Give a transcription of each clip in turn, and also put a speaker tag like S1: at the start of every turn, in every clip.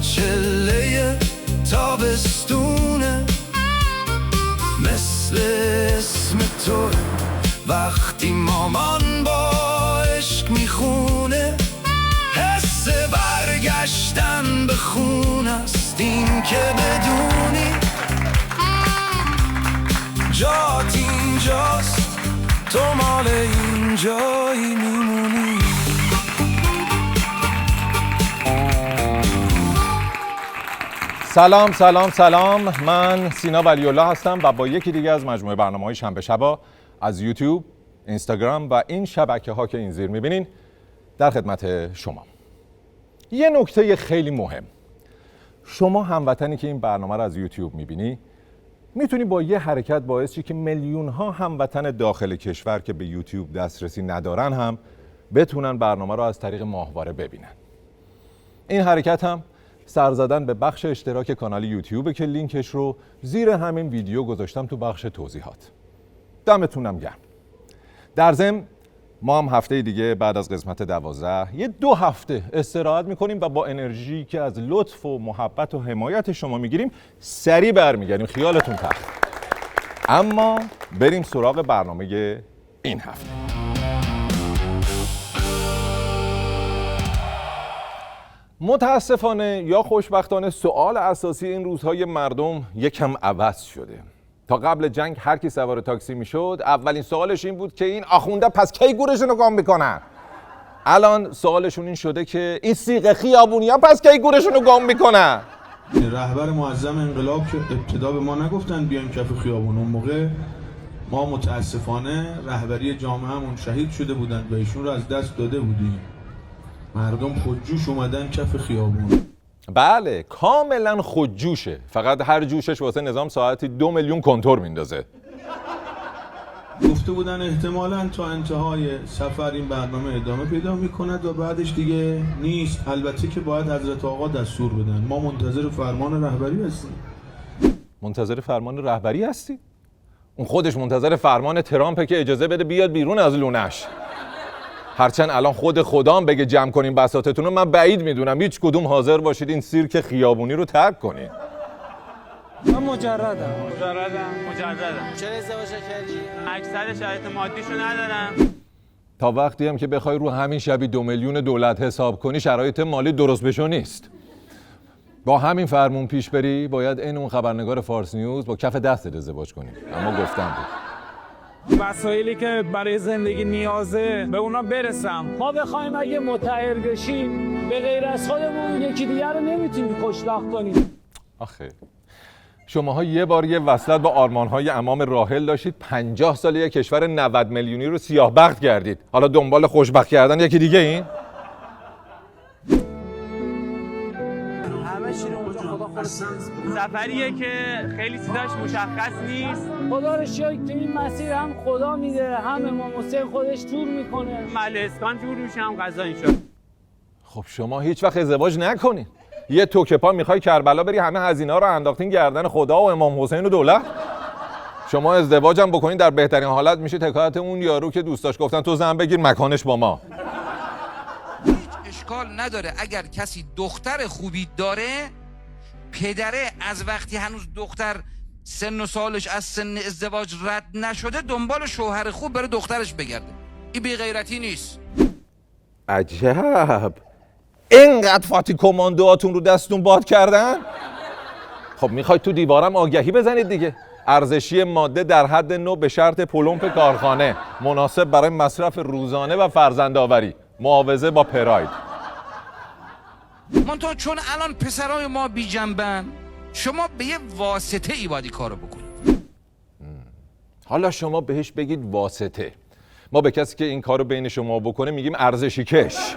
S1: چله تابستونه، مثل اسم تو وقتی مامان با عشق میخونه. حس برگشتن به خون است این که بدونی جات اینجاست، تو مال اینجایی میمونی.
S2: سلام سلام سلام، من سینا ولی‌الله هستم و با یکی دیگه از مجموعه برنامه‌های شنبه شبا از یوتیوب، اینستاگرام و این شبکه‌ها که این زیر می‌بینین در خدمت شما. یه نکته خیلی مهم، شما هموطنی که این برنامه رو از یوتیوب می‌بینی میتونی با یه حرکت باعث شی که میلیون‌ها هموطن داخل کشور که به یوتیوب دسترسی ندارن هم بتونن برنامه رو از طریق ماهواره ببینن. این حرکت هم سر زدن به بخش اشتراک کانال یوتیوب که لینکش رو زیر همین ویدیو گذاشتم تو بخش توضیحات. دمتونم گرم. در ضمن ما هم هفته دیگه بعد از قسمت 12 یه 2 هفته استراحت میکنیم و با انرژی که از لطف و محبت و حمایت شما میگیریم سریع برمیگردیم خیالتون تخت. اما بریم سراغ برنامه این هفته. متاسفانه یا خوشبختانه سوال اساسی این روزهای مردم یکم عوض شده. تا قبل جنگ هر کی سوار تاکسی میشد اولین سوالش این بود که این آخونده پس کی گورشون رو گام میکنن. الان سوالشون این شده که این سیغ خیابونیا پس کی گورشون رو گام میکنن.
S3: رهبر معظم انقلاب که ابتدا به ما نگفتن بیایم کف خیابون، اون موقع ما متاسفانه رهبری جامعهمون شهید شده بودن و ایشون رو از دست داده بودیم. مردم خودجوش اومدن کف خیابون.
S2: بله کاملا خودجوشه، فقط هر جوشش واسه نظام ساعتی 2 میلیون کنتور میندازه.
S3: گفته بودن احتمالاً تا انتهای سفر این برنامه ادامه پیدا میکند و بعدش دیگه نیست. البته که باید حضرت آقا دستور بدن. ما منتظر فرمان رهبری هستیم.
S2: منتظر فرمان رهبری هستی؟ اون خودش منتظر فرمان ترامپه که اجازه بده بیاد بیرون از لونش. هرچند الان خود خدام بگه جمع کنین بساطتون رو، من بعید میدونم هیچ کدوم حاضر باشید این سیرک خیابونی رو ترک کنین.
S4: من مجردم.
S5: چرا ازدواج کردی؟
S4: اکثر شرایط مادیشو ندارم.
S2: تا وقتی هم که بخوای رو همین شبی 2 میلیون دولت حساب کنی شرایط مالی درست بشو نیست. با همین فرمون پیش بری باید این اون خبرنگار فارس نیوز با کف دستت ازدواج کنی. اما گفتم بود
S4: وسایلی که برای زندگی نیازه به اونا برسم. ما بخوایم اگه متحر بشیم به غیر از خودمون یکی دیگر رو نمیتونیم خوشبخت کنیم.
S2: آخه شماها یه بار یه وصلت با آرمان‌های امام راحل داشتید، 50 سال یه کشور 90 میلیونی رو سیاه‌بخت کردید. حالا دنبال خوشبخت کردن یکی دیگه این؟
S4: سفریه که خیلی چیزاش مشخص نیست. خدا رو شکر تو این مسیر هم خدا میده، هم امام حسین خودش تور میکنه. محل اسکان تور میشم، غذا اینجا.
S2: خب شما هیچ وقت ازدواج نکنین. یه توکه پا میخوای کربلا بری، همه هزینه‌ها رو انداختین گردن خدا و امام حسین و دولت. شما ازدواجم بکنین در بهترین حالت میشه حکایت اون یارو که دوستاش گفتن تو زن بگیر مکانش با ما.
S6: هیچ اشکال نداره اگر کسی دختر خوبی داره، پدره از وقتی هنوز دختر سن و سالش از سن ازدواج رد نشده دنبال شوهر خوب برای دخترش بگرده. این بی غیرتی نیست.
S2: عجب، اینقدر فاتی کماندوهاتون رو دستتون باد کردن؟ خب میخواید تو دیوارم آگهی بزنید دیگه. ارزشی ماده در حد نو به شرط پلمپ کارخانه، مناسب برای مصرف روزانه و فرزندآوری، معاوضه با پراید.
S6: منتها چون الان پسرای ما بی جنبن، شما به یه واسطه ای باید کارو بکنید.
S2: حالا شما بهش بگید واسطه. ما به کسی که این کارو بین شما بکنه میگیم ارزشی کش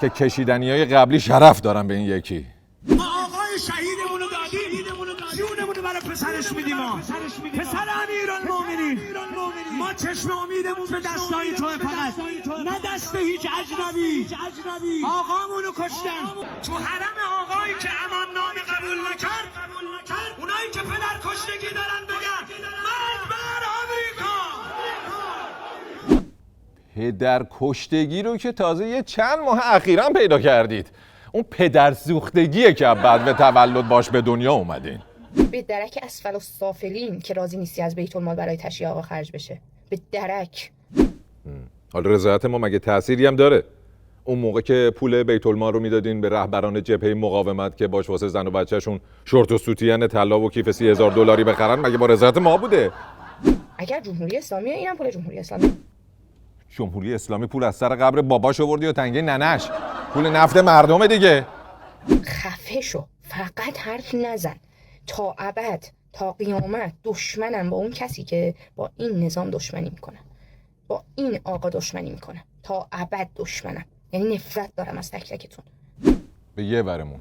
S2: که کشیدنیای قبلی شرف دارن به این یکی.
S7: ما آقای شهیدمونو دادیم، جونمونو برای پسرش میدیم. پسر امیرالمومنین، ما چشم امیدمون به دستای توه، فقط نه دست هیچ اجنبی. آقامونو کشتن تو حرم آقایی که امان نامه قبول نکرد. اونایی که پدر کشتگی دارن بگن مرگ بر آمریکا.
S2: پدر کشتگی رو که تازه یه چند ماه اخیراً پیدا کردید. اون پدرسوختگیه که بعد به تولد باش به دنیا اومدین.
S8: به درک اسفل السافلین که راضی نیستی از بیت المال برای تشییع آقا خرج بشه. به درک.
S2: حالا رضایت ما مگه تأثیری هم داره؟ اون موقع که پول بیت المال رو میدادین به رهبران جبهه مقاومت که باش واسه زن و بچه‌شون شورت و سوتین طلا و کیف $30,000 بخرن، مگه با رضایت ما بوده؟
S8: اگر جمهوری اسلامی اینم پول جمهوری اسلامی.
S2: جمهوری اسلامی پول از سر قبر باباش آوردی و تنگه ننش. پول نفت مردمه دیگه.
S8: خفه شو. فقط حرف نزن. تا ابد، تا قیامت دشمنم با اون کسی که با این نظام دشمنی میکنه. با این آقا دشمنی میکنه. تا ابد دشمنم. یعنی نفرت دارم از تک تکتون.
S2: به یه ورمون.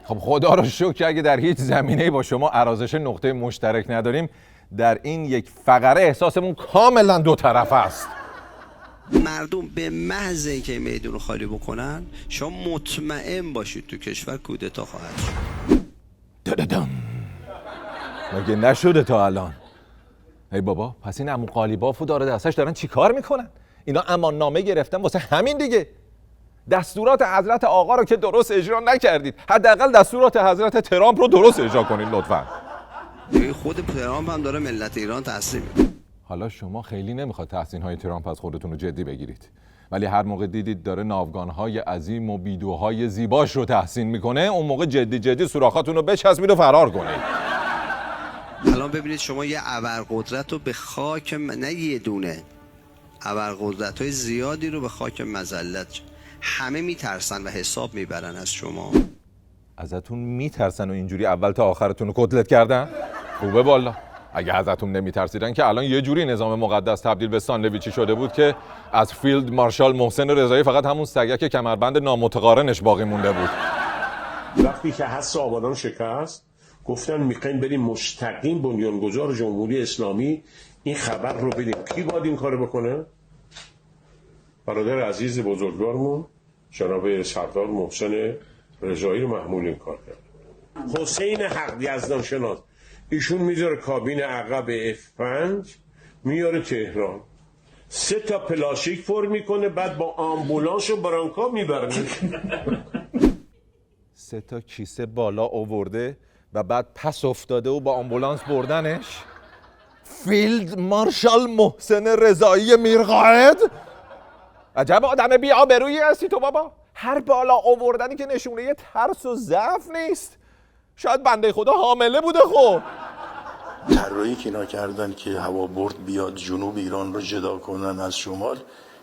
S2: خب خدا رو شکر که اگه در هیچ زمینه‌ای با شما ارازش نقطه مشترک نداریم، در این یک فقره احساسمون کاملا دو طرف است.
S9: مردم به محض اینکه میدون رو خالی بکنن، شما مطمئن باشید تو کشور کودتا خواهد شد.
S2: دادادم. مگه نشده تا الان؟ ای بابا، پس این عمو قالیبافو داره دستش دارن چی کار میکنن؟ اینا امان نامه گرفتن واسه همین دیگه. دستورات حضرت آقا رو که درست اجرا نکردید، حداقل دستورات حضرت ترامپ رو درست اجرا کنید لطفاً.
S9: خود ترامپ هم داره ملت ایران تحسین میکنه.
S2: حالا شما خیلی نمیخواد تحسین‌های ترامپ از خودتون رو جدی بگیرید، ولی هر موقع دیدید داره ناوگان‌های عظیم و بیدوهای زیباش رو تحسین میکنه، اون موقع جدی سوراخاتون رو بچسبید و فرار کنید.
S9: الان ببینید شما یه ابرقدرت رو به خاک نه یه دونه ابرقدرت‌های زیادی رو به خاک مذلت، همه میترسن و حساب میبرن از شما.
S2: ازتون میترسن و اینجوری اول تا آخرتون رو کتلت کردن؟ خوبه والا. اگه ازتون نمیترسیدن که الان یه جوری نظام مقدس تبدیل به ساندویچی شده بود که از فیلد مارشال محسن رضایی فقط همون سگک کمربند نامتقارنش باقی مونده بود.
S10: وقتی که حس آبادان شکست، گفتن میخوایم بریم مستقیم بنیانگذار جمهوری اسلامی این خبر رو بدیم. کی باید این کارو بکنه؟ برادر عزیز بزرگوارمون جناب سردار محسن رضایی رو محمول این کار کرد. حسین حق یزدان شناس ایشون میذاره کابین عقب F5 میاره تهران، 3 تا پلاسیک پر میکنه، بعد با آمبولانس و برانکا میبرن.
S2: 3 تا کیسه بالا آورده و بعد پس افتاده و با آمبولانس بردنش. فیلد مارشال محسن رضایی میرقائد. عجب آدم بی آبرویی هستی تو بابا. هر بالا آوردنی که نشونه یه ترس و ضعف نیست. شاید بنده خدا حامله بوده. خب
S11: طراحی که اینا کردن که هوابرد بیاد جنوب ایران رو جدا کنن از شمال،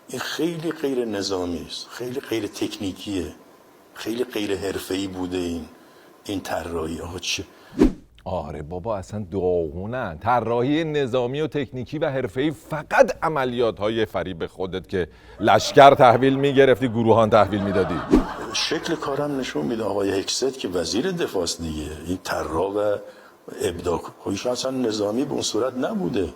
S11: این خیلی غیر نظامی است، خیلی غیر تکنیکیه، خیلی غیر حرفه‌ای بوده این طراحی ها. چه
S2: آره بابا، اصلا داغونن. طراحی نظامی و تکنیکی و حرفه‌ای فقط عملیات‌های فریب خودت که لشکر تحویل می‌گرفتی، گروهان تحویل میدادی.
S11: شکل کارم نشون میده آقای هکست که وزیر دفاع است دیگه، این طراح و ابداع خودش اصلا نظامی به اون صورت نبوده.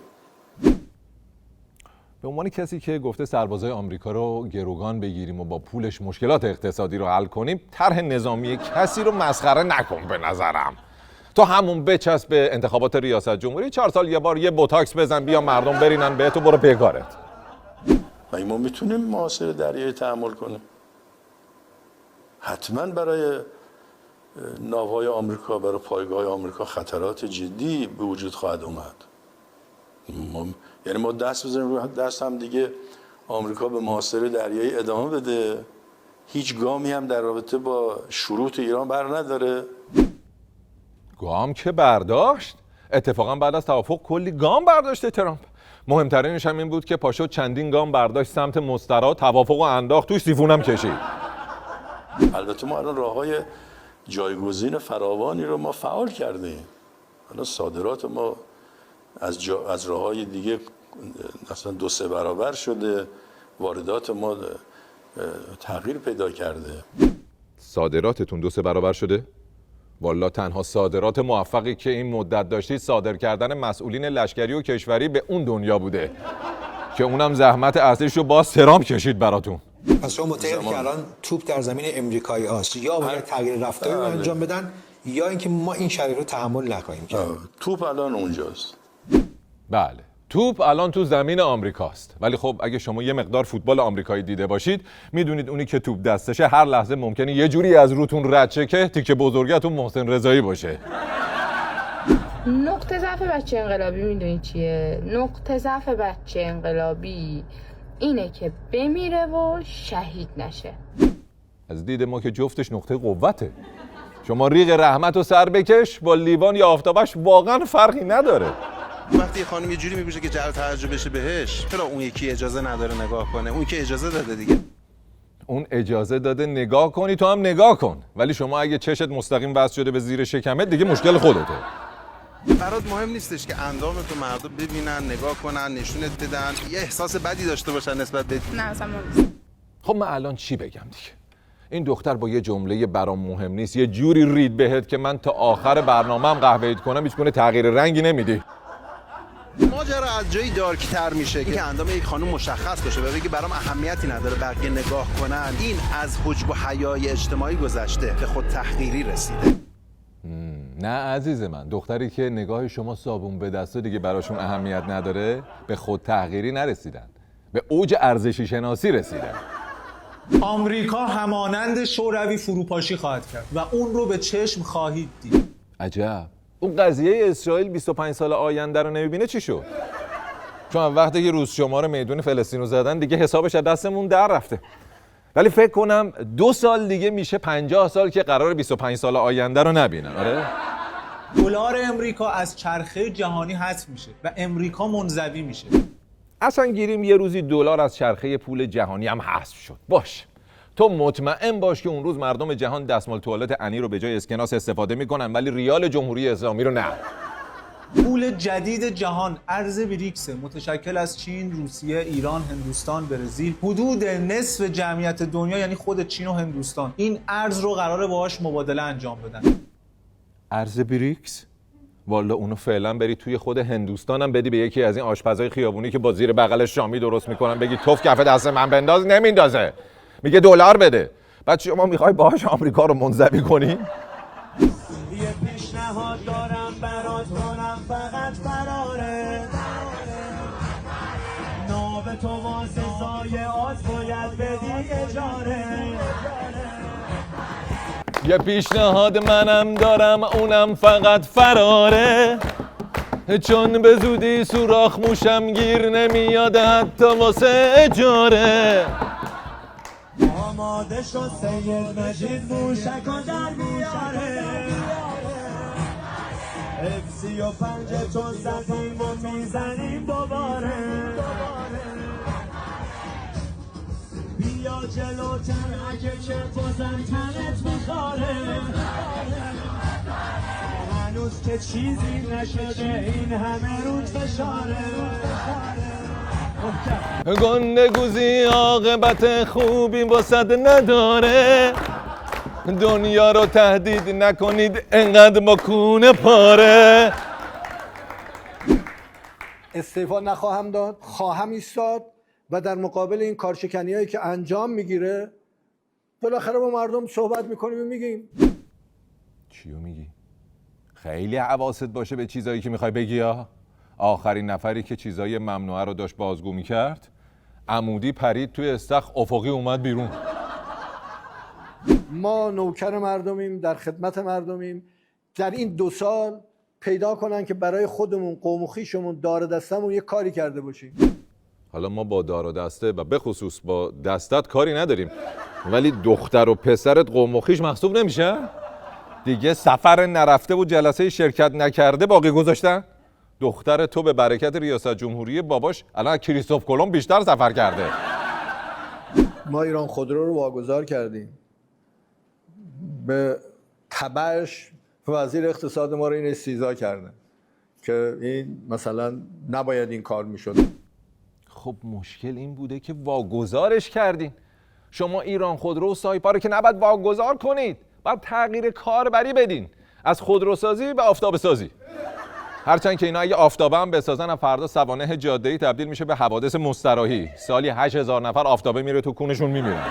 S2: به عنوان کسی که گفته سربازای آمریکا رو گروگان بگیریم و با پولش مشکلات اقتصادی رو حل کنیم، طرح نظامی کسی رو مسخره نکن به نظرم. تو همون بچسب به انتخابات ریاست جمهوری، 4 سال یه بار یه بوتاکس بزن، بیا مردم برینن بهت و برو بگارت.
S11: مگه ما میتونیم محاصره دریایی تحمل کنیم؟ حتما برای ناوهای آمریکا، برای پایگاه آمریکا خطرات جدی به وجود خواهد اومد. یعنی ما دست بزنیم روی دست هم دیگه، آمریکا به محاصره دریایی ادامه بده، هیچ گامی هم در رابطه با شروط ایران بر نداره.
S2: گام که برداشت. اتفاقا بعد از توافق کلی گام برداشته ترامپ. مهمترینش هم این بود که پاشو چندین گام برداشت سمت مسترا، توافق و انداخت توش، سیفونم کشید.
S11: البته ما الان راههای جایگزین فراوانی رو ما فعال کردیم. الان صادرات ما از راههای دیگه مثلا 2-3 برابر شده، واردات ما تغییر پیدا کرده.
S2: صادراتتون 2-3 برابر شده؟ والا تنها صادرات موفقی که این مدت داشتید صادر کردن مسئولین لشکری و کشوری به اون دنیا بوده که اونم زحمت اصلیش رو باز ترامپ کشید براتون.
S12: پس شما معتقدید که الان توپ در زمین امریکایی هاست، یا باید تغییر رفتاری رو انجام بدن یا اینکه ما این شرایط رو تحمل نکنیم.
S11: توپ الان اونجاست.
S2: بله، توپ الان تو زمین آمریکاست، ولی خب اگه شما یه مقدار فوتبال آمریکایی دیده باشید میدونید اونی که توپ دستشه هر لحظه ممکنه یه جوری از روتون رد شه که تیکه بزرگتون محسن رضایی باشه.
S8: نقطه ضعف بچه انقلابی میدونی چیه؟ نقطه ضعف بچه انقلابی اینه که بمیره و شهید نشه.
S2: از دید ما که جفتش نقطه قوته. شما ریق رحمت و سر بکش با لیوان یا آفتابش واقعا فرقی نداره.
S13: وقتی خانم یه جوری میگوشه که جلب توجه بشه بهش، چرا اون یکی اجازه نداره نگاه کنه؟ اون که اجازه داده دیگه.
S2: اون اجازه داده نگاه کنی، تو هم نگاه کن. ولی شما اگه چشت مستقیم وصل شده به زیر شکمت دیگه مشکل خودته.
S13: برات مهم نیستش که اندام تو مردم ببینن، نگاه کنن، نشونت بدن، یه احساس بدی داشته باشن نسبت به
S8: نه اصلا
S2: خب من الان چی بگم دیگه؟ این دختر با یه جمله برام مهم نیست یه جوری رید بهت که من تا آخر برنامه‌ام قهوه‌ایت کنم هیچ گونه تغییر رنگی نمیدی.
S13: ماجرا از جایی دارک‌تر میشه که اندام یک خانم مشخص باشه و بگه برام اهمیتی نداره بقیه نگاه کنن. این از حجب و حیای اجتماعی گذشته به خود تحقیری رسیده.
S2: نه عزیز من، دختری که نگاه شما صابون به دسته دیگه براشون اهمیت نداره به خود تحقیری نرسیدن، به اوج ارزشی شناسی رسیدن.
S14: آمریکا همانند شوروی فروپاشی خواهد کرد و اون رو به چشم خواهید دید.
S2: عجب. اون قضیه اسرائیل 25 سال آینده رو نمیبینه چی شد؟ چون وقتی که روس شمار میدون فلسطین رو زدن دیگه حسابش از دستمون در رفته. ولی فکر کنم 2 سال دیگه میشه 50 سال که قرار 25 سال آینده رو نبینن. آره؟
S14: دلار امریکا از چرخه جهانی حذف میشه و امریکا منزوی میشه.
S2: اصلا گیریم یه روزی دلار از چرخه پول جهانی هم حذف شد. باش. تو مطمئن باش که اون روز مردم جهان دستمال توالت انی رو به جای اسکناس استفاده میکنن ولی ریال جمهوری اسلامی رو نه.
S14: پول جدید جهان ارز بریکس متشکل از چین، روسیه، ایران، هندوستان، برزیل، حدود نصف جمعیت دنیا یعنی خود چین و هندوستان این ارز رو قراره باهاش مبادله انجام بدن.
S2: ارز بریکس؟ والا اونو فعلا بری توی خود هندوستان هم بدی به یکی از این آشپزای خیابونی که با زیر بغل شامی درست میکنن بگی توف کف دست من بنداز، نمیندازه. میگه دلار بده. بعد شما میخوای باهاش آمریکا رو منزوی کنی؟
S7: یه پیشنهاد دارم برات کنم فقط فراره ناو تو واسه سایه آز باید بدی اجاره
S2: یه پیشنهاد منم دارم اونم فقط فراره چون به زودی سوراخ موشم گیر نمیاد حتی واسه اجاره
S7: آماده شد سید مجید موشک و در میاره F-35 چون زدیم و میزنیم دوباره بیا جلوتر اگه که بزن تنت بخاره هنوز که چیزی نشده این همه رود فشاره
S2: گندگوزی عاقبت خوبی واسد نداره دنیا رو تهدید نکنید انقدر با کونه پاره.
S12: استعفا نخواهم داد، خواهم ایستاد و در مقابل این کارشکنی‌هایی که انجام میگیره بالاخره با مردم صحبت میکنیم و میگیم.
S2: چیو میگی؟ خیلی حواست باشه به چیزایی که میخوای بگی ها. آخرین نفری که چیزای ممنوعه رو داشت بازگو میکرد عمودی پرید توی استخر افقی اومد بیرون.
S12: ما نوکر مردمیم، در خدمت مردمیم. در این 2 سال پیدا کنن که برای خودمون قوم و خویشمون دار دستمون یه کاری کرده باشیم.
S2: حالا ما با دار و دسته و به خصوص با دستت کاری نداریم ولی دختر و پسرت قوم و خویش محسوب نمیشه؟ دیگه سفر نرفته و جلسه شرکت نکرده باقی گذاشتن؟ دختر تو به برکت ریاست جمهوری باباش الان کریستوف کلمب بیشتر سفر کرده.
S12: ما ایران خودرو رو واگذار کردیم. به تبعش وزیر اقتصاد ما رو این استیضاح کردن که این مثلا نباید این کار میشد.
S2: خب مشکل این بوده که واگذارش کردین. شما ایران خودرو و سایپا رو که نباید واگذار کنید، باید تغییر کاربری بدین از خودروسازی به آفتاب سازی. هرچند که اینا اگه آفتابه هم بسازن فردا سوانح جاده‌ای تبدیل میشه به حوادث مستراحی. سالی 8000 نفر آفتابه میره تو کونشون میمیرن.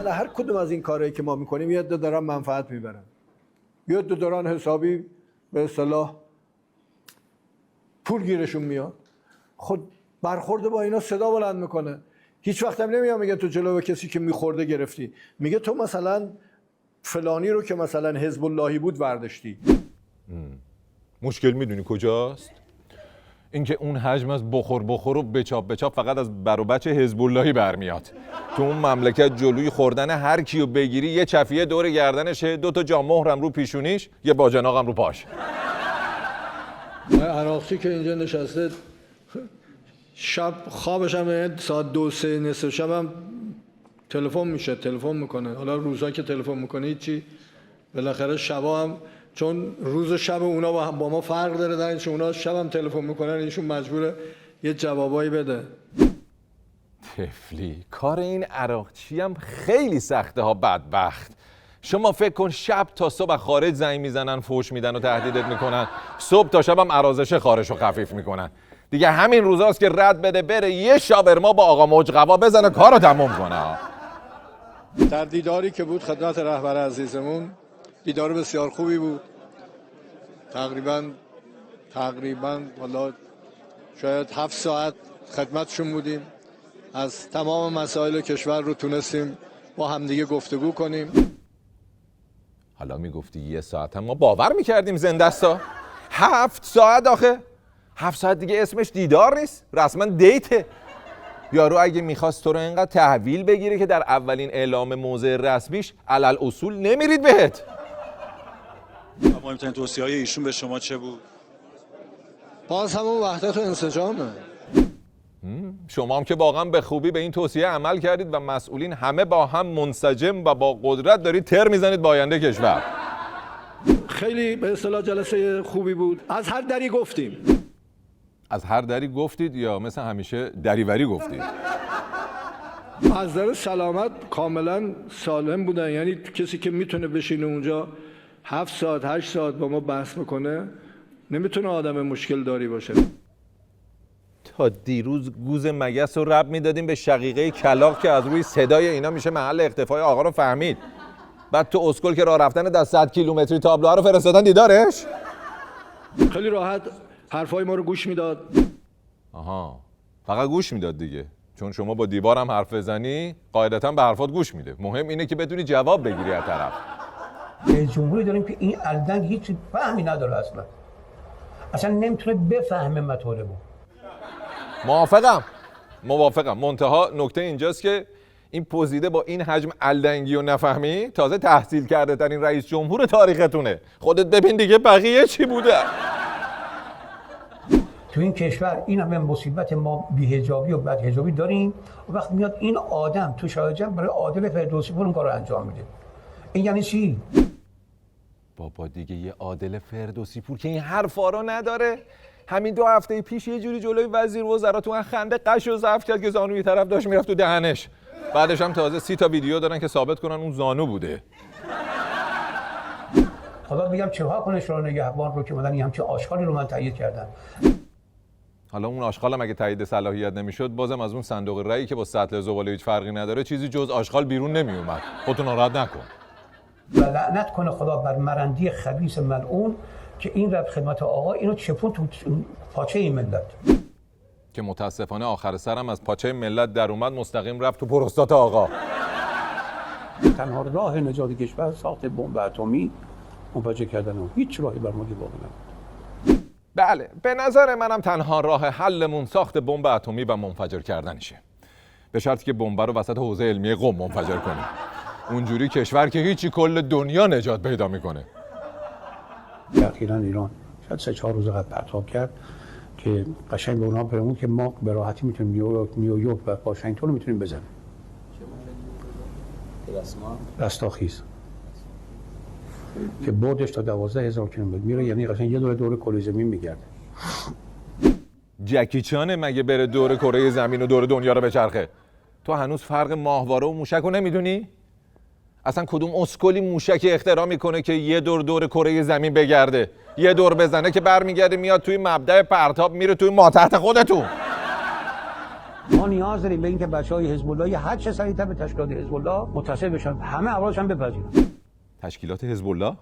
S12: هر کدوم از این کارهایی که ما میکنیم یه عده دارن منفعت میبرن، یه عده دارن حسابی به اصطلاح پول گیرشون میاد. خود برخورده با اینا صدا بلند میکنه. هیچ وقت هم نمیاد میگه تو جلو کسی که میخورده گرفتی، میگه تو مثلا فلانی رو که مثلا حزب اللهی بود ورداشتی.
S2: مشکل میدونی کجاست؟ اینکه اون حجم از بخور و بچاپ فقط از بر و بچه حزب اللهی برمیاد. تو اون مملکت جلوی خوردن هر کیو بگیری یه چفیه دور گردنشه، 2 تا جام مهرم رو پیشونیش، یه باجناقم رو پاش.
S12: عراقی که اینجا نشسته شب خوابش هم ساعت 2-3 نصف شب هم تلفن میکنه. حالا روزا که تلفن میکنه هیچی، بالاخره شبا هم چون روز و شب اونا با ما فرق داره، در اینکه اونا شب هم تلفن میکنن، ایشون مجبوره یه جوابایی بده.
S2: تفلی کار این عراقچی هم خیلی سخته ها بدبخت. شما فکر کن شب تا صبح خارج زنگ میزنن، فوش میدن و تهدیدت میکنن، صبح تا شب هم عرازش خارش رو خفیف میکنن. دیگه همین روزاست که رد بده بره یه شاورما با آقا موجقوا بزنه کارو تموم کنه.
S12: در دیداری که بود خدمت رهبر عزیزمون، دیدار بسیار خوبی بود. تقریبا حالا شاید 7 ساعت خدمتشون بودیم. از تمام مسائل کشور رو تونستیم با همدیگه گفتگو کنیم.
S2: حالا میگفتی 1 ساعت هم ما باور میکردیم زنده استا. 7 ساعت آخه 7 ساعت دیگه اسمش دیدار نیست، رسما دیته. یارو اگه میخواست تو رو اینقدر تحویل بگیره که در اولین اعلام موضع رسمیش علل اصول نمیرید بهت.
S15: مهمترین توصیه‌های ایشون به شما چه بود؟
S12: باز همون وحدت و انسجامه.
S2: شما هم که واقعا به خوبی به این توصیه عمل کردید و مسئولین همه با هم منسجم و با قدرت دارید تر میزنید با آینده کشور.
S12: خیلی به اصطلاح جلسه خوبی بود. از هر دری گفتیم.
S2: از هر دری گفتید یا مثل همیشه دریوری گفتید؟
S12: از نظر سلامت کاملا سالم بودن. یعنی کسی که میتونه بشینه اونجا 7 ساعت 8 ساعت با ما بحث میکنه نمیتونه آدم مشکل داری باشه.
S2: تا دیروز گوز مگس رو رب میدادیم به شقیقه کلاغ که از روی صدای اینا میشه محل اختفای آقا رو فهمید. بعد تو اسکل که راه رفتن در 100 کیلومتری تابلوها رو فرستادن دیدارش؟
S12: خیلی راحت حرفای ما رو گوش میداد.
S2: آها، فقط گوش میداد دیگه. چون شما با دیوار هم حرف بزنی قاعدتاً به حرفات گوش میده. مهم اینه که بتونی جواب بگیری از طرف.
S16: رئیس جمهوری داریم که این الدنگ هیچ فهمی نداره اصلا نمیتونه بفهمه مطالبو.
S2: موافقم. منتها نکته اینجاست که این پوزیده با این حجم الدنگی و نفهمی تازه تحصیل کرده ترین رئیس جمهور تاریختونه. خودت ببین دیگه بقیه چی بوده.
S16: تو این کشور این همه مصیبت ما بی‌حجابی و بدحجابی داریم و وقت میاد این آدم تو شایجم برای عادل فردوسی پور اون کارو انجام میده. این یعنی چی؟
S2: بابا دیگه یه عادل فردوسی پور که این حرفا رو نداره. همین 2 هفته پیش یه جوری جلوی وزیر وزرا تو خنده قش و ضعف کرد که زانوی طرف داشت میرفت تو دهنش. بعدش هم تازه 30 تا ویدیو دارن که ثابت کنن اون زانو بوده.
S16: حالا میگم چه‌ها کنه شورای نگهبان رو که مثلا همچین آشغالی رو من تایید کردم.
S2: حالا اون آشغالم اگه تایید صلاحیت نمیشد بازم از اون صندوق رأیی که با سطل زباله هیچ فرقی نداره چیزی جز آشغال بیرون نمیومد. خودتون ناراحت نکن.
S16: و لعنت کنه خدا بر مرندی خبیث ملعون که این رفت خدمت آقا اینو چپون تو پاچه این ملت.
S2: که متاسفانه آخر سرم از پاچه ملت در اومد مستقیم رفت تو پروستات آقا.
S16: تنها راه نجات کشور ساخت بمب اتمی منفجر کردن اون. هیچ راهی بر ما باقی نموند.
S2: بله، به نظر منم تنها راه حلمون ساخت بمب اتمی و منفجر کردنشه. به شرطی که بمب رو وسط حوزه علمی قم منفجر کنیم. اونجوری کشور که هیچی کل دنیا نجات پیدا میکنه.
S16: اخیراً ایران شاید 3-4 روز قبل پرتاب کرد که قشنگ به اونها فرمود که ما به راحتی میتونیم نیویورک و واشنگتن رو میتونیم بزنیم. رستاخیز که بردش تا 12,000 کیلومتر میره، یعنی قشنگ یه دور کره زمین میگرده.
S2: جکی چانه مگه بره دور کره زمین و دور دنیا رو بچرخه؟ تو هنوز فرق ماهواره و موشک رو نمیدونی؟ اصلا کدوم اسکلی موشکی اختراع میکنه که یه دور کره زمین بگرده؟ یه دور بزنه که برمیگرده میاد توی مبدأ پرتاب میره توی ماتحت خودتون.
S16: ما نیاز داریم به اینکه بچهای حزب الله هر چه سریعتر به تشکیلات حزب الله متصل بشن، همه افرادش هم بپذیرن.
S2: تشکیلات حزب الله؟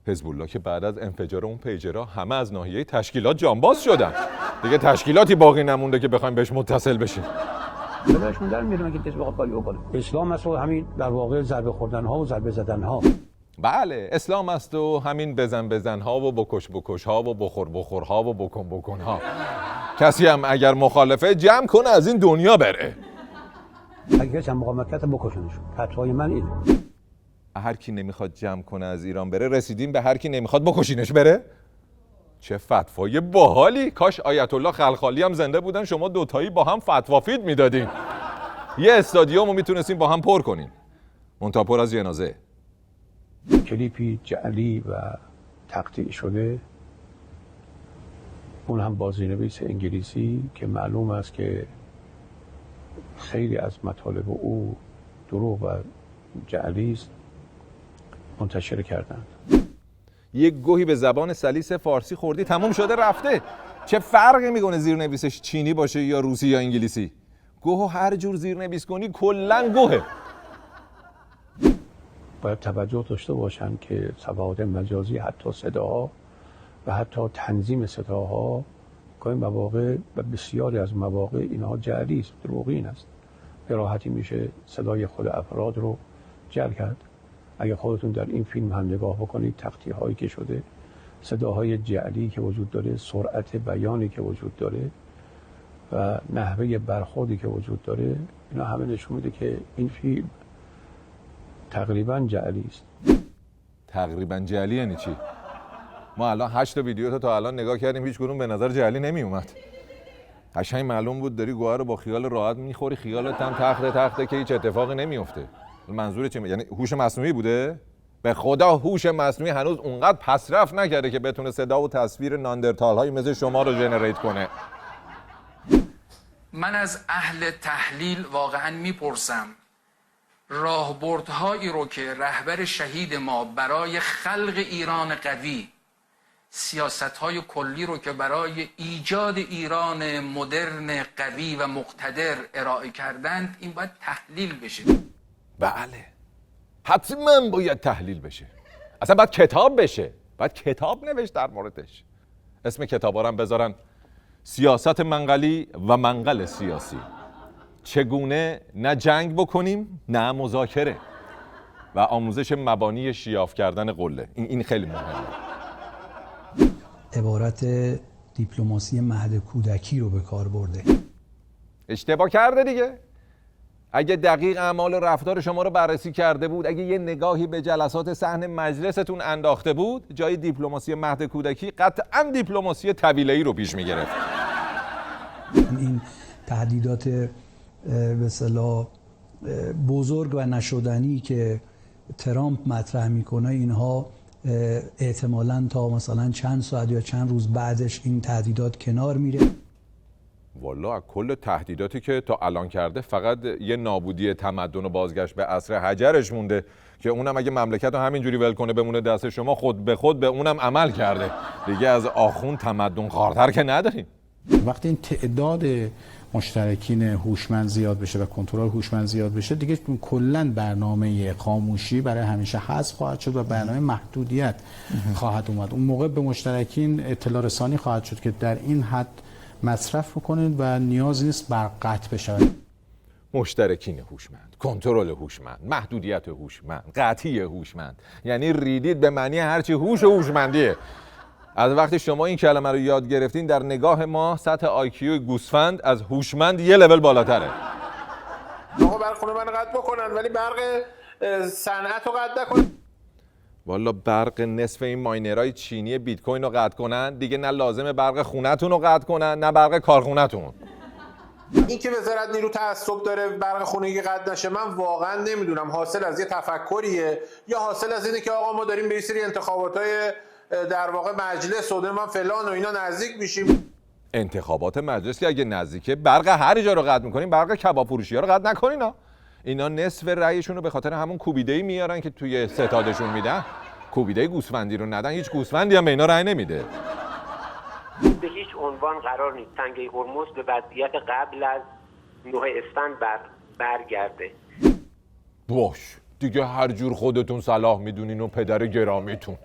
S2: حزب الله که بعد از انفجار اون پیجرها همه از ناحیه تشکیلات جانباز شدن. دیگه تشکیلاتی باقی نمونده که بخوایم بهش متصل بشیم.
S16: خودشون در میدونن که کسی بخواد کاری بکنه. اسلام است و همین در واقع ضربه خوردن ها و ضربه زدن ها.
S2: بله، اسلام است و همین بزن ها و بکش ها و بخور ها و بکن ها. کسی هم اگر مخالفه جمع کنه از این دنیا بره.
S16: اگه کسی هم مقاومت کرد بکشنشون. فتوای من اینه.
S2: هر کی نمیخواد جمع کنه از ایران بره، رسیدیم به هر کی نمیخواد بکشینش بره. چه فتوای باحالی. کاش آیت الله خلخالی هم زنده بودن، شما دوتایی با هم فتوا فید میدادین. یه استادیومو میتونستیم با هم پر کنین. منتها پر از جنازه.
S16: کلیپی جعلی و تقطیع شده، اون هم با زیرنویس انگلیسی که معلوم است که خیلی از مطالب او دروغ و جعلی است، منتشر کردند.
S2: یک گوهی به زبان سلیس فارسی خوردی تموم شده رفته. چه فرقی میکنه زیرنویسش چینی باشه یا روسی یا انگلیسی؟ گوهو هر جور زیرنویس کنی کلاً گوهه.
S16: باید توجه داشته باشن که صفحات مجازی، حتی صداها و حتی تنظیم صداها گاهی مواقع و بسیاری از مواقع اینها جعلی است، دروغین است. به راحتی میشه صدای خود افراد رو جعل کرد. اگر خودتون در این فیلم هم نگاه بکنید، تقطیع هایی که شده، صداهای جعلی که وجود داره، سرعت بیانی که وجود داره و نحوه برخوردی که وجود داره، اینا همه نشون میده که این فیلم تقریبا جعلی است.
S2: تقریبا جعلی یعنی چی؟ ما الان 8 ویدیو تا الان نگاه کردیم، هیچ کدوم به نظر جعلی نمی اومد. قشنگ معلوم بود داری گوهر رو با خیال راحت میخوری، خیالت هم تخته که هیچ اتفاقی نمیفته. منظور چیه؟ یعنی هوش مصنوعی بوده؟ به خدا هوش مصنوعی هنوز اونقدر پسرفت نکرده که بتونه صدا و تصویر ناندرتال های مثل شما رو جنریت کنه.
S6: من از اهل تحلیل واقعا میپرسم، راهبردهایی رو که رهبر شهید ما برای خلق ایران قوی، سیاست‌های کلی رو که برای ایجاد ایران مدرن قوی و مقتدر ارائه کردند، این باید تحلیل بشه.
S2: بله، حتما باید تحلیل بشه. اصلا باید کتاب بشه، باید کتاب نوشت در موردش. اسم کتابا رو هم بذارن سیاست منقلی و منقل سیاسی. چگونه نه جنگ بکنیم نه مذاکره و آموزش مبانی شیاف کردن قله. این خیلی مهمه.
S17: عبارت دیپلماسی مهد کودکی رو به کار برده.
S2: اشتباه کرده دیگه. اگه دقیق اعمال و رفتار شما رو بررسی کرده بود، اگه یه نگاهی به جلسات صحن مجلستون انداخته بود، جای دیپلماسی مهد کودکی قطعاً دیپلماسی طویله‌ای رو پیش می‌گرفت.
S17: این تهدیدات به اصطلاح بزرگ و نشدنی که ترامپ مطرح میکنه، اینها احتمالاً تا مثلا چند ساعت یا چند روز بعدش این تهدیدات کنار میره.
S2: والا از کل تهدیداتی که تا الان کرده فقط یه نابودی تمدن و بازگشت به عصر حجرش مونده که اونم اگه مملکت رو همینجوری ول کنه بمونه دست شما، خود به خود به اونم عمل کرده. دیگه از آخوند تمدن خارتر که نداریم.
S18: وقتی این تعداد مشترکین هوشمند زیاد بشه و کنترل هوشمند زیاد بشه، دیگه کلا برنامه خاموشی برای همیشه حذف خواهد شد و برنامه محدودیت خواهد اومد. اون موقع به مشترکین اطلاع رسانی خواهد شد که در این حد مصرف بکنید و نیاز نیست بر قطع بشود.
S2: مشترکین هوشمند، کنترل هوشمند، محدودیت هوشمند، قطعی هوشمند، یعنی ریدید به معنی هرچی هوش و هوشمندیه. از وقتی شما این کلمه رو یاد گرفتین، در نگاه ما سطح آیکیو گوسفند از هوشمند یه لول بالاتره.
S10: آقا برق خونه من قطع بکنن ولی برق صنعت رو قطع نکنن.
S2: والا برق نصف این ماینرهای چینی بیت کوین رو قطع کنن، دیگه نه لازمه برق خونتون رو قطع کنن نه برق کارخونتون.
S10: این که وزارت نیرو تعصب داره برق خونگی قطع نشه، من واقعا نمیدونم حاصل از یه تفکریه یا حاصل از اینه که آقا ما داریم به یه سری انتخاباتای در واقع مجلس و من فلان و اینا نزدیک میشیم.
S2: انتخابات مجلس که اگه نزدیکه برق هر جا رو قطع میکنین، برق کباب فروشی ها رو قطع نکنین. اینا نصف رأیشون رو به خاطر همون کوبیده‌ای میارن که توی ستادشون میدن. کوبیده گوسفندی رو ندن، هیچ گوسفندی هم به اینا رأی نمیده.
S19: به هیچ عنوان قرار نیست تنگه هرمز به وضعیت قبل از 9 اسفند برگرده.
S2: باش دیگه هر جور خودتون صلاح میدونین و پدر گرامیتون.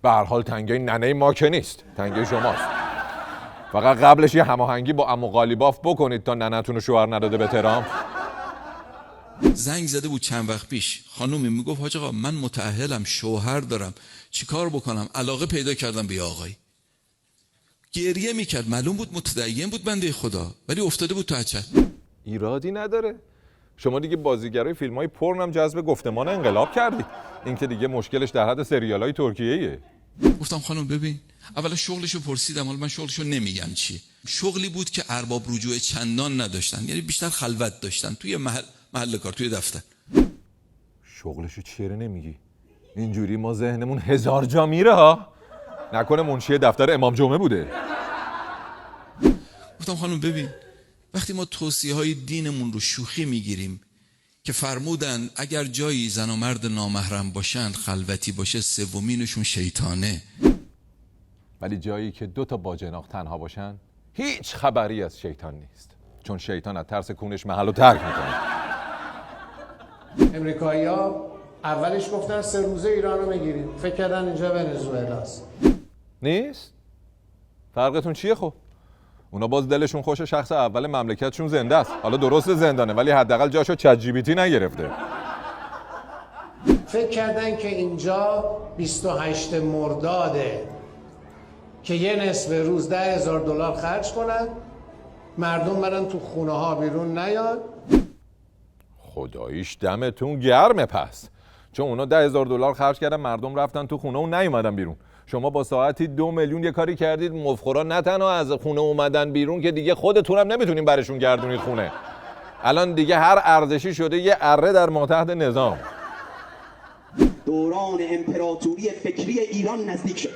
S2: به هر حال تنگه ننه ما که نیست، تنگه شماست. فقط قبلش یه هماهنگی با عمو قالیباف بکنید تا ننتون رو شوهر نداده به ترامپ.
S20: زنگ زده بود چند وقت پیش، خانومی میگفت حاج آقا من متأهلم، شوهر دارم، چیکار بکنم؟ علاقه پیدا کردم به آقای. گریه میکرد، معلوم بود متدین بود بنده خدا، ولی افتاده بود تو اچل.
S2: ایرادی نداره. شما دیگه بازیگرای فیلم‌های پورن هم جذب گفتمان انقلاب کردید. این که دیگه مشکلش در حد سریال‌های ترکیه‌ایه.
S20: گفتم خانم ببین، اولا شغلشو پرسیدم، حالا من شغلشو نمیگم چی. شغلی بود که ارباب رجوع چندان نداشتن، یعنی بیشتر خلوت داشتن توی محل کار، توی دفتر.
S2: شغلشو چیره نمیگی؟ اینجوری ما ذهنمون هزار جا میره ها. نکنه منشی دفتر امام جمعه بوده.
S20: گفتم خانم ببین، وقتی ما توصیه‌های دینمون رو شوخی میگیریم که فرمودن اگر جایی زن و مرد نامحرم باشند خلوتی باشه، سومینشون شیطانه.
S2: ولی جایی که 2 تا باجناق تنها باشن هیچ خبری از شیطان نیست، چون شیطان از ترس کونش محل رو ترک میکنه.
S21: امریکایی‌ها اولش گفتن 3 روزه ایران رو میگیریم، فکر کردن اینجا ونزوئلاست.
S2: نیست؟ فرقتون چیه خب؟ اونا باز دلشون خوش شخص اول مملکتشون زنده است. حالا درست زندانه ولی حداقل جاشو چت جی پی تی نگرفته.
S21: فکر کردن که اینجا 28 مرداده که یه نصف روز $10,000 خرج کنن، مردم برن تو خونه ها بیرون نیان.
S2: خداییش دمتون گرمه پس، چون اونا $10,000 خرج کردن، مردم رفتن تو خونه و نیومدن بیرون. شما با ساعتی 2 میلیون یه کاری کردید، مفخورا نه تنها از خونه اومدن بیرون که دیگه خودتونم نمیتونین برشون گردونید خونه. الان دیگه هر ارزشی شده یه اره در ماتحت نظام.
S22: دوران امپراتوری فکری ایران نزدیک شد.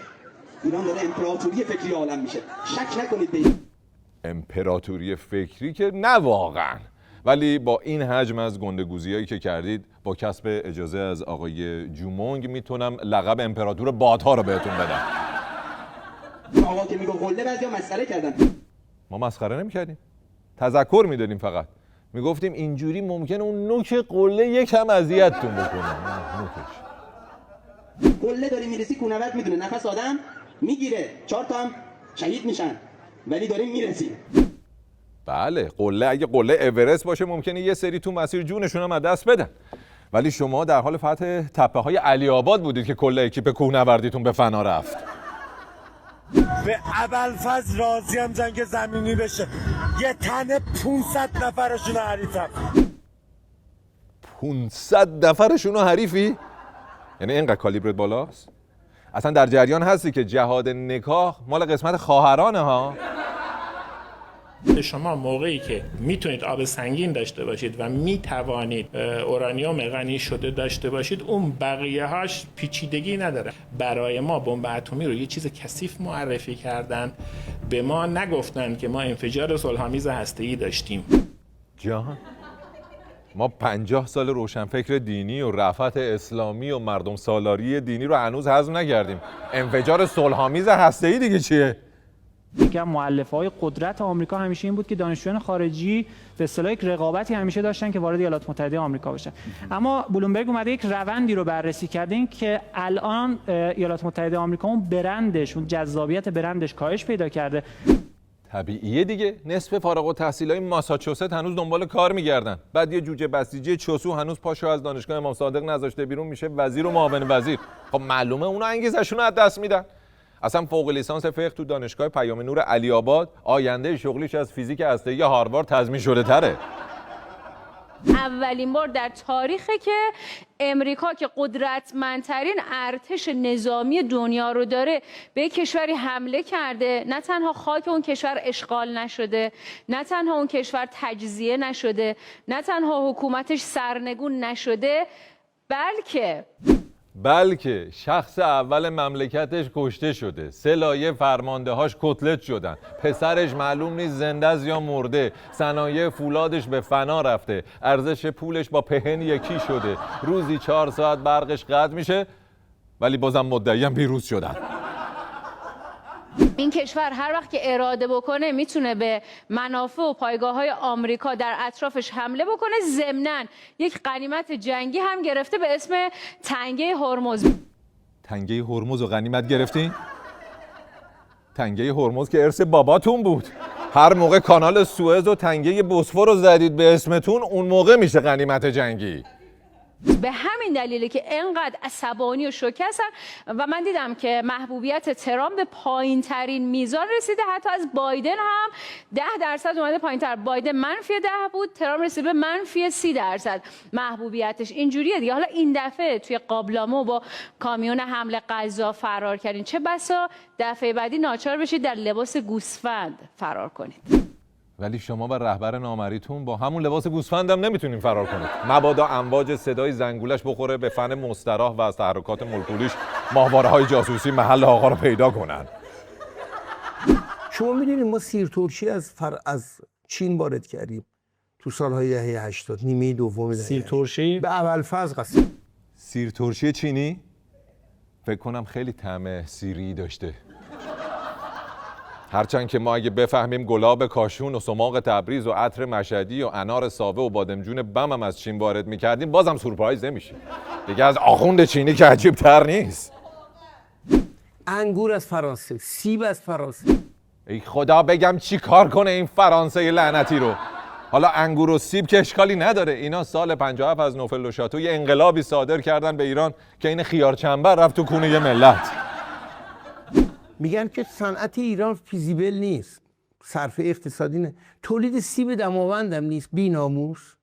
S22: ایران داره امپراتوری فکری عالم میشه. شک نکنید به این.
S2: امپراتوری فکری که نه واقعا، ولی با این حجم از گندگوزیایی که کردید، با کسب اجازه از آقای جومونگ میتونم لقب امپراتور بادها رو بهتون بدم.
S22: آقا که میگه قله بعضیا مسخره کردن.
S2: ما مسخره نمی‌کردیم، تذکر میدادیم. فقط میگفتیم اینجوری ممکنه اون نوک قله یکم اذیتتون بکنه. نوکش
S22: قله داری میرسی کوهنورد میدونه نفس آدم میگیره، 4 تا هم شهید میشن، ولی داریم میرسیم.
S2: بله، قله اگه قله اورست باشه ممکنه یه سری تو مسیر جونشون هم از دست بدن، ولی شما در حال فتح تپه‌های علی آباد بودید که کل اکیپ کوهنوردیتون به فنا رفت.
S7: به ابوالفضل راضیم جنگ زمینی بشه، یه تنه 500 نفرشون حریفم.
S2: 500 نفرشون حریفی؟ یعنی اینقدر کالیبرت بالاست؟ اصلا در جریان هستی که جهاد نکاح مال قسمت خواهرانه ها؟
S23: شما موقعی که میتونید آب سنگین داشته باشید و میتوانید اورانیوم غنی شده داشته باشید، اون بقیه هاش پیچیدگی نداره. برای ما بمب اتمی رو یه چیز کثیف معرفی کردن، به ما نگفتن که ما انفجار صلح‌آمیز هسته‌ای داشتیم.
S2: جان ما 50 سال روشنفکر دینی و رفعت اسلامی و مردم سالاری دینی رو هنوز هضم نکردیم. انفجار صلح‌آمیز هسته‌ای دیگه چیه؟
S24: یکی از مؤلفه‌های قدرت آمریکا همیشه این بود که دانشجویان خارجی به اصطلاح یک رقابتی همیشه داشتن که وارد ایالات متحده آمریکا بشن. اما بلومبرگ اومده یک روندی رو بررسی کرده، این که الان ایالات متحده آمریکا اون برندش، اون جذابیت برندش کاهش پیدا کرده.
S2: طبیعیه دیگه، نصف فارغ التحصیلای ماساچوست هنوز دنبال کار میگردن. بعد یه جوجه بسیجی چوسو هنوز پاشو از دانشگاه امام صادق نذاشته بیرون، میشه وزیر و معاون وزیر. خب معلومه اونا انگیزشون رو از دست میدن. اصلا فوق لیسانس فقه تو دانشگاه پیام نور علی آباد آینده شغلیش از فیزیک هسته‌ای هاروارد تضمین شده تره.
S25: اولین بار در تاریخه که امریکا که قدرتمندترین ارتش نظامی دنیا رو داره به کشوری حمله کرده. نه تنها خاک اون کشور اشغال نشده، نه تنها اون کشور تجزیه نشده، نه تنها حکومتش سرنگون نشده، بلکه
S2: شخص اول مملکتش کشته شده، 3 لایه فرماندهاش کتلت شدن، پسرش معلوم نیست زنده است یا مرده، صنایع فولادش به فنا رفته، ارزش پولش با پهن یکی شده، روزی 4 ساعت برقش قطع میشه، ولی بازم مدعیان پیروز شدن.
S25: این کشور هر وقت که اراده بکنه میتونه به منافع و پایگاه‌های آمریکا در اطرافش حمله بکنه. ضمناً یک غنیمت جنگی هم گرفته به اسم تنگه هرمز.
S2: تنگه هرمز رو غنیمت گرفتین؟ تنگه هرمز که ارث باباتون بود. هر موقع کانال سوئز و تنگه بوسفور رو زدید به اسمتون، اون موقع میشه غنیمت جنگی.
S25: به همین دلیله که انقدر عصبانی و شوکه هستن و من دیدم که محبوبیت ترامپ به پایین ترین میزان رسیده. حتی از بایدن هم 10% اومده پایین تر. بایدن -10 بود، ترامپ رسید به -30% محبوبیتش. اینجوریه دیگه. حالا این دفعه توی قابلامو با کامیون حمل غذا فرار کردین، چه بسا دفعه بعدی ناچار بشید در لباس گوسفند فرار کنید.
S2: ولی شما و رهبر نامریتون با همون لباس گوسفندم نمیتونین فرار کنید. مبادا امواج صدای زنگولش بخوره به فن مستراح و از تحرکات ملکولیش ماهواره‌های جاسوسی محل آقا رو پیدا کنن.
S1: شما میدونید ما سیر ترشی از چین وارد کردیم تو سالهای دهه 80، نیمه دوم دهه.
S14: سیر ترشی
S1: به اولفضل قسم.
S2: سیر ترشی چینی؟ فکر کنم خیلی طعم سیری داشته. هرچند که ما اگه بفهمیم گلاب کاشون و سماق تبریز و عطر مشهدی و انار ساوه و بادمجون بم هم از چین وارد میکردیم، بازم سورپرایز نمیشیم. دیگه از آخوند چینی که عجیب تر نیست.
S1: انگور از فرانسه، سیب از فرانسه.
S2: ای خدا بگم چی کار کنه این فرانسه لعنتی رو. حالا انگور و سیب که اشکالی نداره، اینا سال 57 از نوفل و شاتو یه انقلابی صادر کردن به ایران که این خیار چنبر رفت تو کونه ملت.
S1: میگن که صنعت ایران فیزیبل نیست، صرفه اقتصادی نه. تولید سیب دماوندم نیست، بی‌ناموس.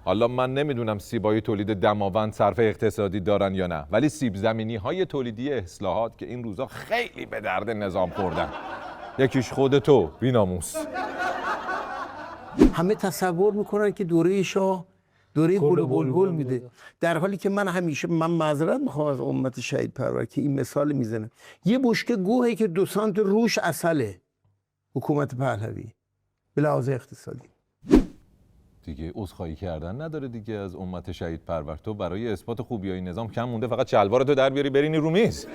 S2: حالا من نمیدونم سیبای تولید دماوند صرفه اقتصادی دارن یا نه، ولی سیب زمینی های تولیدی اصلاحات که این روزا خیلی به درد نظام خوردن. یکیش خود تو بی‌ناموس.
S1: همه تصور میکنن که دوره شاه دوره گل بلبل میده، در حالی که من معذرت میخوام از امت شهید پرور که این مثال میزنم. یه بشکه گوهی که 2 سانت روش عسله حکومت پهلوی به لحاظ اقتصادی.
S2: دیگه عذرخواهی کردن نداره دیگه از امت شهید پرور. تو برای اثبات خوبیای نظام کم مونده فقط شلوارتو در بیاری برینی رو میز.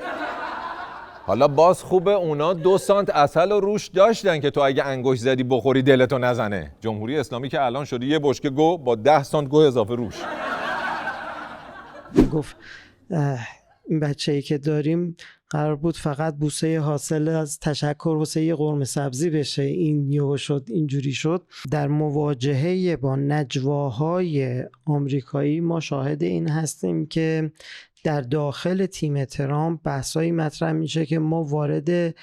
S2: حالا باز خوبه اونا 2 سانت عسل و روش داشتن که تو اگه انگشت زدی بخوری دلتو نزنه. جمهوری اسلامی که الان شده یه بشکه گو با 10 سانت گو اضافه روش.
S3: گفت این بچه‌ای که داریم قرار بود فقط بوسه حاصل از تشکر واسه یه قرمه سبزی بشه، این یهو شد اینجوری شد. در مواجهه با نجواهای آمریکایی ما شاهد این هستیم که در داخل تیم ترامپ بحثایی مطرح میشه که ما وارد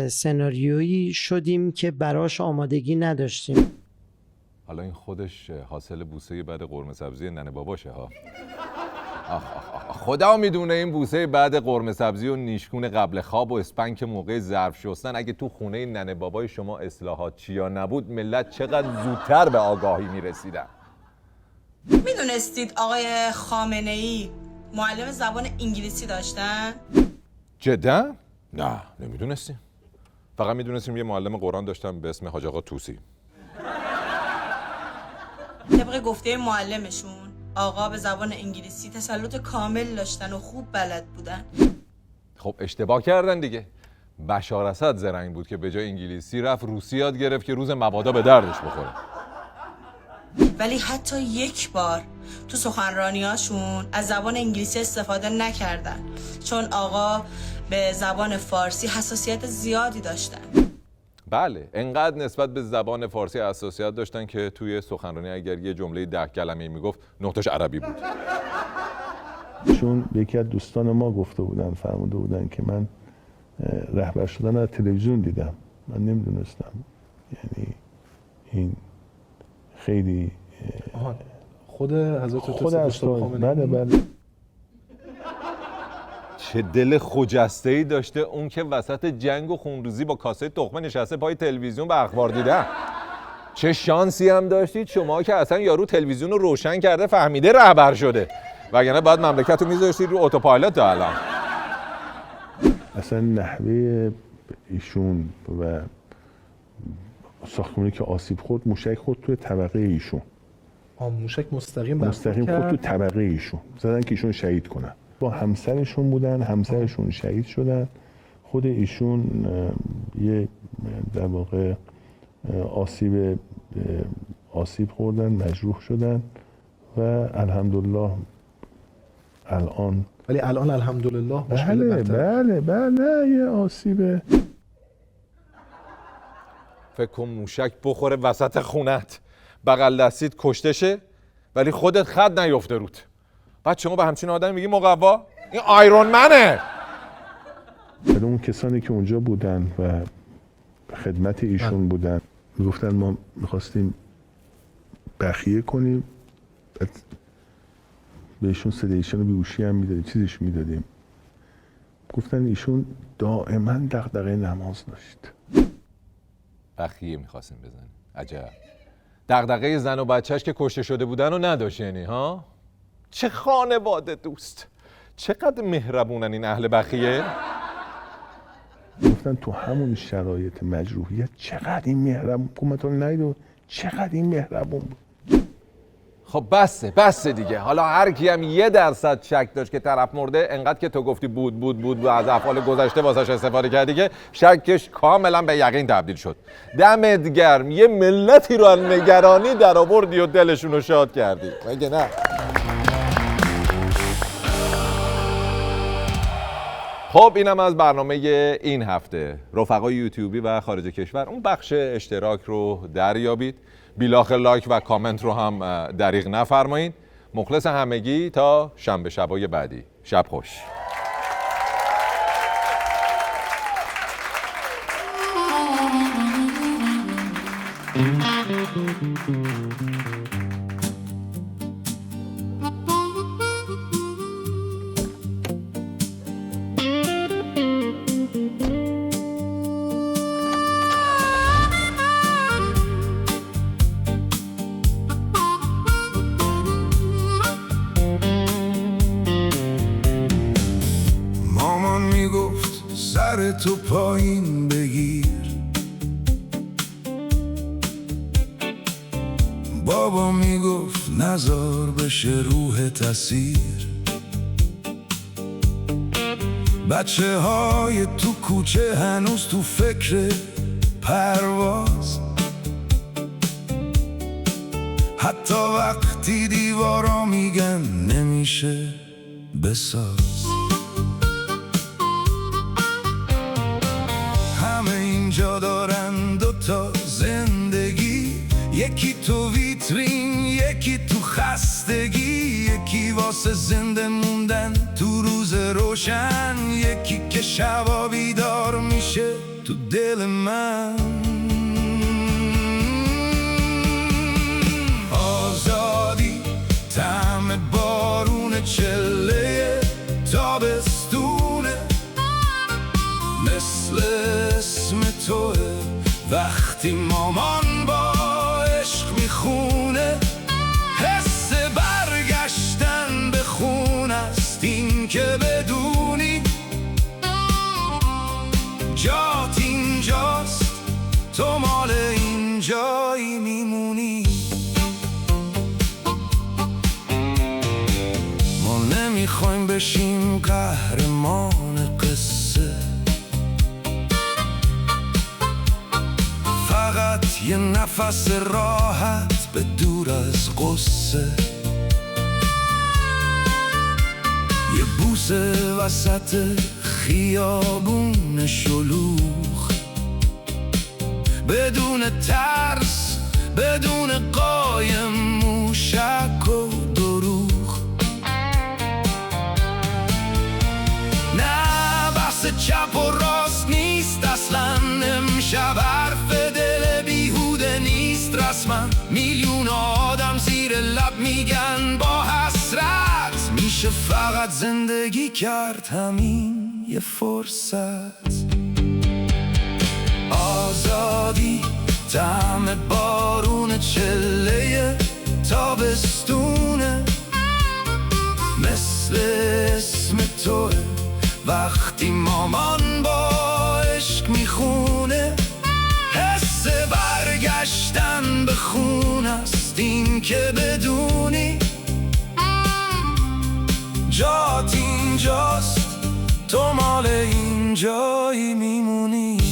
S3: سناریویی شدیم که براش آمادگی نداشتیم.
S2: حالا این خودش حاصل بوسه بعد قرمه سبزی ننه باباشه ها. خدا میدونه این بوسه بعد قرمه سبزی و نیشگون قبل خواب و اسپنک موقع ظرف شستن اگه تو خونه ننه بابای شما اصلاحات چیا نبود، ملت چقدر زودتر به آگاهی میرسیدن.
S4: میدونستید آقای خامنه‌ای معلم زبان انگلیسی داشتن؟
S2: جدا؟ نه نمیدونستیم. فقط میدونستیم یه معلم قرآن داشتن به اسم حاج آقا طوسی.
S4: طبق گفته معلمشون آقا به زبان انگلیسی تسلط کامل داشتن و خوب بلد بودن.
S2: خب اشتباه کردن دیگه. بشار اسد زرنگ بود که به جای انگلیسی رفت روسی یاد گرفت که روز مبادا به دردش بخوره.
S4: ولی حتی یک بار تو سخنرانیاشون از زبان انگلیسی استفاده نکردن، چون آقا به زبان فارسی حساسیت زیادی داشتن.
S2: بله، انقدر نسبت به زبان فارسی حساسیت داشتن که توی سخنرانی اگر یه جمله 10 کلمه‌ای میگفت 9 تاش عربی بود.
S5: چون یکی از دوستان ما گفته بودن، فرموده بودن که من رهبر شدن از تلویزیون دیدم، من نمیدونستم. یعنی این خیلی
S14: خود حضرت
S5: بله.
S2: چه دل خجسته‌ای داشته اون که وسط جنگ و خونریزی با کاسه تخمه نشسته پای تلویزیون به اخبار دیدن. چه شانسی هم داشتید شما که اصلا یارو تلویزیون رو روشن کرده فهمیده رهبر شده، وگرنه باید مملکت رو میذاشتید رو اتوپایلوت تا الان.
S5: اصلا نحوه ایشون و ساختمانی که آسیب خورد، موشک خورد توی طبقه ایشون.
S14: موشک مستقیم
S5: خورد تو طبقه ایشون، زدن که ایشون شهید کنن. با همسرشون بودن، همسرشون شهید شدن، خود ایشون یه در واقع آسیب خوردن، مجروح شدن و الحمدلله الان
S8: ولی الان الحمدلله
S5: بله یه آسیبه.
S2: فکر کن موشک بخوره وسط خونت، بغل دستیت کشته شه ولی خودت خط نیفته روت. بعد شما به همچین آدمی میگی مقوا؟ این آیرون منه.
S5: ولی اون کسانی که اونجا بودن و خدمت ایشون بودن میگفتن ما میخواستیم بخیه کنیم، بعد بهشون سدیشن و بیهوشی هم میدادیم، چیزش میدادیم. گفتن ایشون دائما دغدغه نماز داشت.
S2: بخیه میخواستیم بزنیم. عجب. دغدغه زن و بچهش که کشته شده بودن رو نداشت یعنی ها؟ چه خانواده دوست، چقدر مهربونن این اهل بخیه.
S5: گفتن تو همون شرایط مجروحیت چقدر این مهربون، حکومتون نیدو چقدر این مهربون بود.
S2: خب بسه دیگه. حالا هر کی هم 1% شک داشت که طرف مرده، انقدر که تو گفتی بود و از افعال گذشته واسش استفاده کردی که شکش کاملا به یقین تبدیل شد. دمت گرم، یه ملتی رو از نگرانی در آوردی و دلشون رو شاد کردی، مگه نه؟ خب اینم از برنامه این هفته. رفقای یوتیوبی و خارج کشور اون بخش اشتراک رو دریابید، بیلاخر لایک و کامنت رو هم دریغ نفرمایید. مخلص همگی تا شنبه شبای بعدی. شب خوش.
S9: مامان میگفت سر تو پایین بگیر، بابا میگفت نزار بشه روح تسیر. بچه های تو کوچه هنوز تو فکر پرواز، حتی وقتی دیوارا میگن نمیشه بساز. همه اینجا دارن دوتا زندگی، یکی تو ویترین یکی تو خستگی، یکی واسه زنده موندن تو روز روشن، یکی که شبا بیدار میشه تو دل من. آزادی طعم بارون چله تابستونه، مثل اسم توه وقتی مامان با عشق میخونه. حس برگشتن به خون است این که بدونی جات اینجاست، تو مال اینجایی میمونی. ما نمیخوایم بشیم قهرمان قصه، فقط یه نفس راحت به دور از قصه، یه بوسه وسط خیابون شلوغ، بدون ترس بدون قایم موشک و دروغ. نه بحث چپ و راست نیست اصلا، امشب حرف دل بیهوده نیست رسما. میلیون آدم زیر لب میگن با حسرت، میشه فقط زندگی کرد همین یه فرصت. آزادی طعم بارون چله تابستونه، مثل اسم توه وقتی مامان با عشق میخونه. حس برگشتن به خون است این که بدونی جات اینجاست، تو مال اینجایی میمونی.